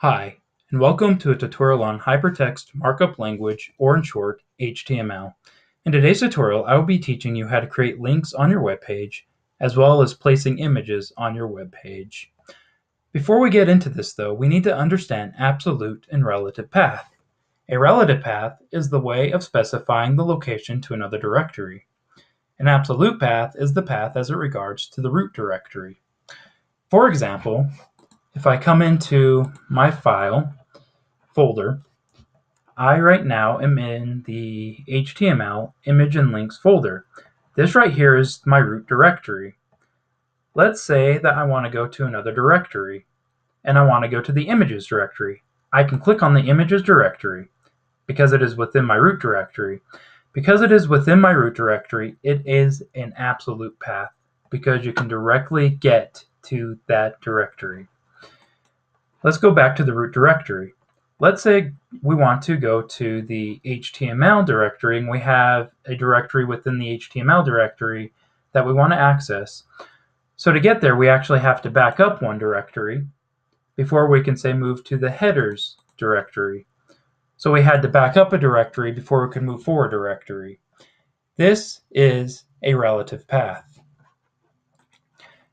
Hi, and welcome to a tutorial on Hypertext Markup Language, or in short, HTML. In today's tutorial, I will be teaching you how to create links on your web page, as well as placing images on your web page. Before we get into this, though, we need to understand absolute and relative path. A relative path is the way of specifying the location to another directory. An absolute path is the path as it regards to the root directory. For example, if I come into my file folder, I right now am in the HTML image and links folder. This right here is my root directory. Let's say that I want to go to another directory and I want to go to the images directory. I can click on the images directory because it is within my root directory. Because it is within my root directory, it is an absolute path because you can directly get to that directory. Let's go back to the root directory. Let's say we want to go to the HTML directory and we have a directory within the HTML directory that we want to access. So to get there, we actually have to back up one directory before we can say move to the headers directory. So we had to back up a directory before we could move forward a directory. This is a relative path.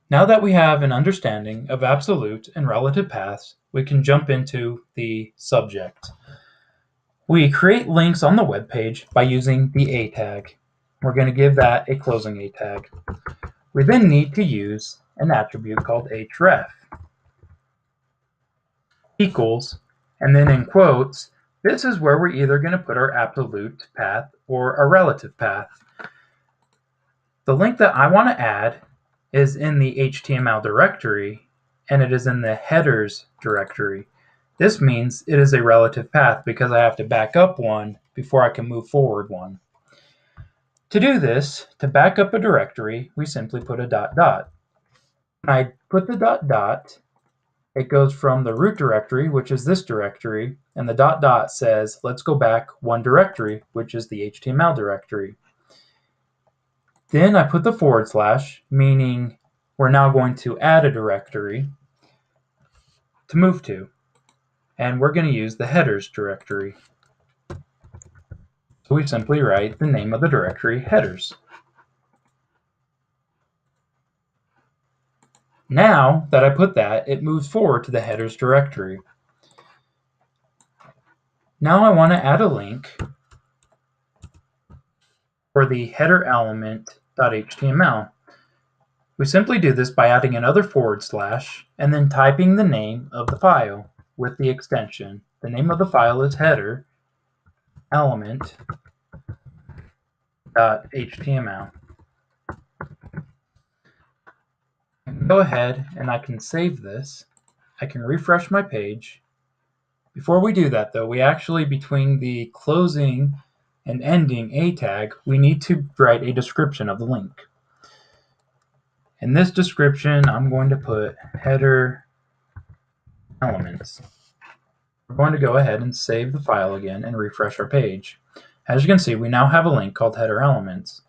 Now that we have an understanding of absolute and relative paths, we can jump into the subject. We create links on the web page by using the A tag. We're going to give that a closing A tag. We then need to use an attribute called href equals, and then in quotes, this is where we're either going to put our absolute path or our relative path. The link that I want to add is in the HTML directory, and it is in the headers directory. This means it is a relative path because I have to back up one before I can move forward one. To do this, to back up a directory, we simply put a dot dot. When I put the dot dot, it goes from the root directory, which is this directory, and the dot dot says, let's go back one directory, which is the HTML directory. Then I put the forward slash, meaning we're now going to add a directory to move to. And we're going to use the headers directory. So we simply write the name of the directory, headers. Now that I put that, it moves forward to the headers directory. Now I want to add a link for the header element.html. We simply do this by adding another forward slash and then typing the name of the file with the extension. The name of the file is header element.html. I can go ahead and I can save this. I can refresh my page. Before we do that though, we actually, between the closing and ending A tag, we need to write a description of the link. In this description, I'm going to put header elements. We're going to go ahead and save the file again and refresh our page. As you can see, we now have a link called header elements.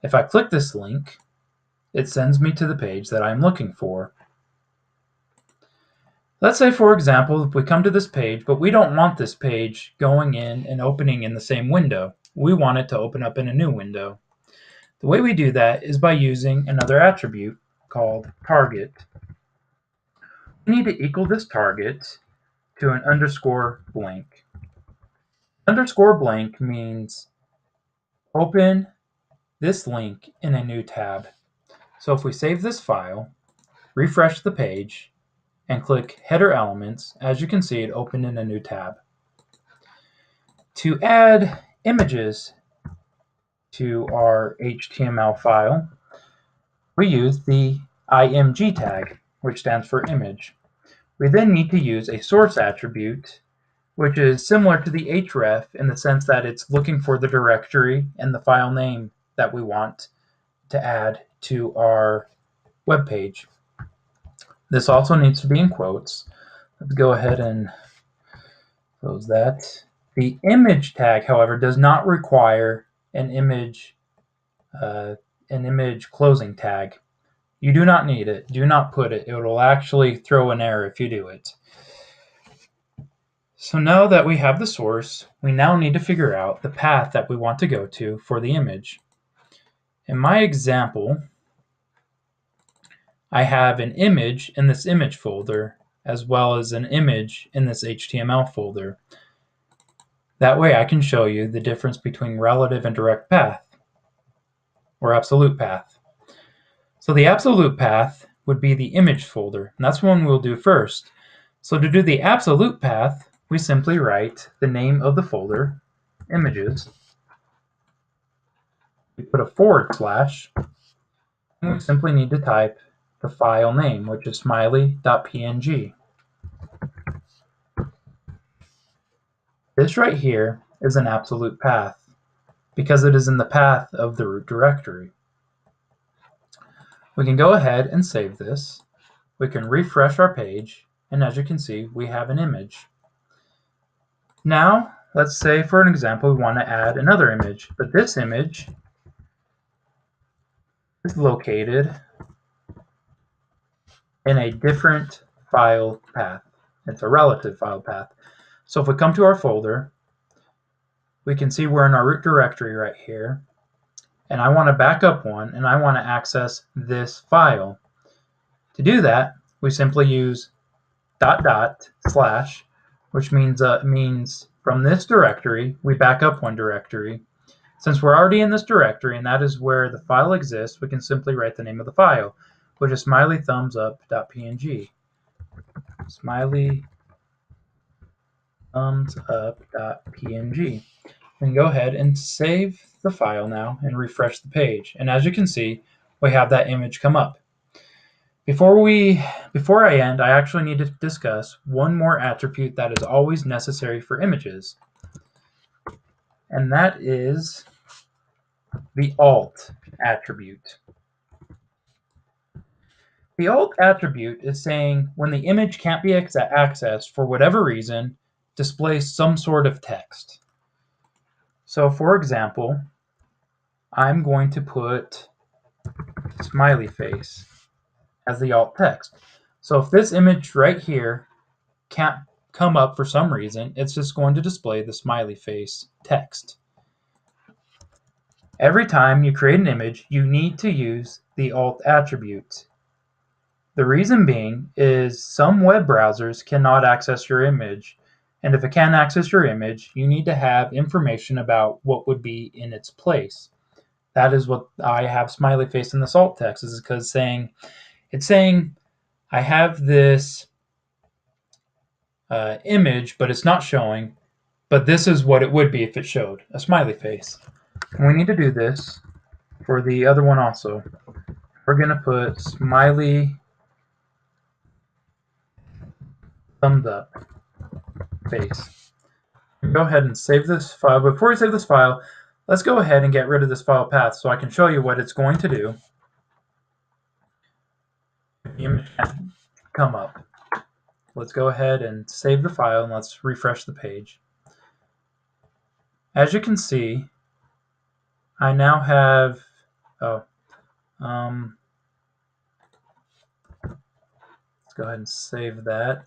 If I click this link, it sends me to the page that I'm looking for. Let's say, for example, if we come to this page, but we don't want this page going in and opening in the same window. We want it to open up in a new window. The way we do that is by using another attribute called target. We need to equal this target to an underscore blank. Underscore blank means open this link in a new tab. So if we save this file, refresh the page, and click header elements, as you can see, it opened in a new tab. To add images to our HTML file, we use the img tag, which stands for image. We then need to use a source attribute, which is similar to the href in the sense that it's looking for the directory and the file name that we want to add to our web page. This also needs to be in quotes. Let's go ahead and close that. The image tag, however, does not require an image closing tag. You do not need it. Do not put it. It will actually throw an error if you do it. So now that we have the source, we now need to figure out the path that we want to go to for the image. In my example, I have an image in this image folder as well as an image in this HTML folder. That way I can show you the difference between relative and direct path, or absolute path. So the absolute path would be the image folder, and that's one we'll do first. So to do the absolute path, we simply write the name of the folder, images. We put a /, and we simply need to type the file name, which is smiley.png. This right here is an absolute path because it is in the path of the root directory. We can go ahead and save this. We can refresh our page, and as you can see, we have an image. Now, let's say for an example, we want to add another image, but this image is located in a different file path. It's a relative file path. So if we come to our folder, we can see we're in our root directory right here, and I want to back up one, and I want to access this file. To do that, we simply use .. / which means from this directory, we back up one directory. Since we're already in this directory, and that is where the file exists, we can simply write the name of the file, which is smileythumbsup.png. Smileythumbsup.png. We can go ahead and save the file now and refresh the page. And as you can see, we have that image come up. Before I end, I actually need to discuss one more attribute that is always necessary for images, and that is the alt attribute. The alt attribute is saying when the image can't be accessed for whatever reason, display some sort of text. So for example, I'm going to put smiley face as the alt text. So if this image right here can't come up for some reason, it's just going to display the smiley face text. Every time you create an image, you need to use the alt attribute. The reason being is some web browsers cannot access your image, and if it can't access your image, you need to have information about what would be in its place. That is what I have smiley face in this alt text, is because it's saying I have this image, but it's not showing, but this is what it would be if it showed a smiley face. And we need to do this for the other one also. We're going to put smiley thumbs up face. Go ahead and save this file. Before we save this file, let's go ahead and get rid of this file path so I can show you what it's going to do. The image can't come up. Let's go ahead and save the file and let's refresh the page. As you can see, I now have, let's go ahead and save that.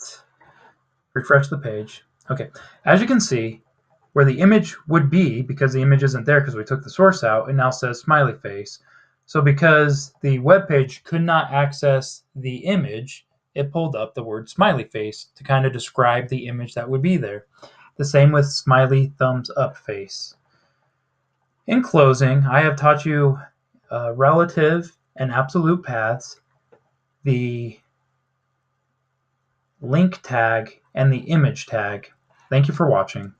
Refresh the page. Okay, as you can see, where the image would be, because the image isn't there because we took the source out, it now says smiley face. So because the web page could not access the image, it pulled up the word smiley face to kind of describe the image that would be there. The same with smiley thumbs up face. In closing, I have taught you relative and absolute paths, the link tag, and the image tag. Thank you for watching.